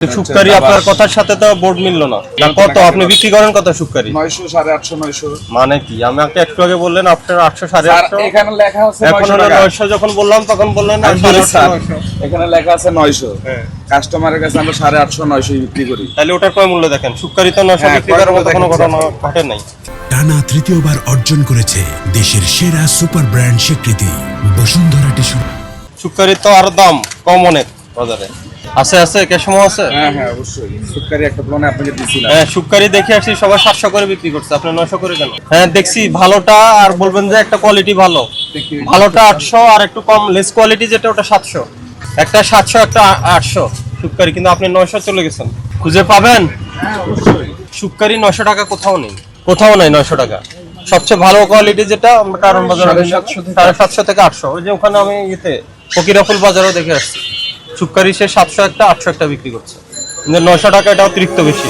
Sukkari আপনার কথার সাথে তো বোর্ড মিললো না। কত আপনি বিক্রি করেন কত শুক্কারি? 900 850 900। মানে কি আমি একটু আগে বললেন আপনার 800 850, এখানে লেখা আছে এখন 900 যখন বললাম তখন বললেন 850। এখানে লেখা আছে 900। কাস্টমারের কাছে আমরা 850 900 বিক্রি করি। তাহলে ওটার কয় মূল্য দেখেন? শুক্কারি তো 900 বিক্রি করার মতো কোনো ঘটনা ঘটে নাই। টানা তৃতীয়বার অর্জন করেছে দেশের সেরা সুপার ব্র্যান্ড স্বীকৃতি বসুন্ধরা টিস্যু। শুক্কারি তো আরো দাম কম অনেক বাজারে। আছে কেসমো আছে। হ্যাঁ অবশ্যই। শুক্কারি একটা প্লনে আপনাকে দিছিলাম। হ্যাঁ শুক্কারি দেখে আসছি সবাই 700 করে বিক্রি করছে, আপনি 900 করে কেন? হ্যাঁ দেখছি ভালোটা আর বলবেন যে একটা কোয়ালিটি ভালো, ভালোটা 800 আর একটু কম লেস কোয়ালিটি যেটা ওটা 700। একটা 700 একটা 800 শুক্কারি, কিন্তু আপনি 900 চলে গেছেন। খুঁজে পাবেন? হ্যাঁ অবশ্যই। শুক্কারি 900 টাকা কোথাও নেই, কোথাও নাই 900 টাকা। সবচেয়ে ভালো কোয়ালিটি যেটা আমরা কারণ বাজারে 750 থেকে 800। ওই যে ওখানে আমি ফকিরাফুল বাজারও দেখে আসছি শুক্কারি সে 700 একটা 800 একটা বিক্রি করছে, কিন্তু 900 টাকা এটা অতিরিক্ত বেশি।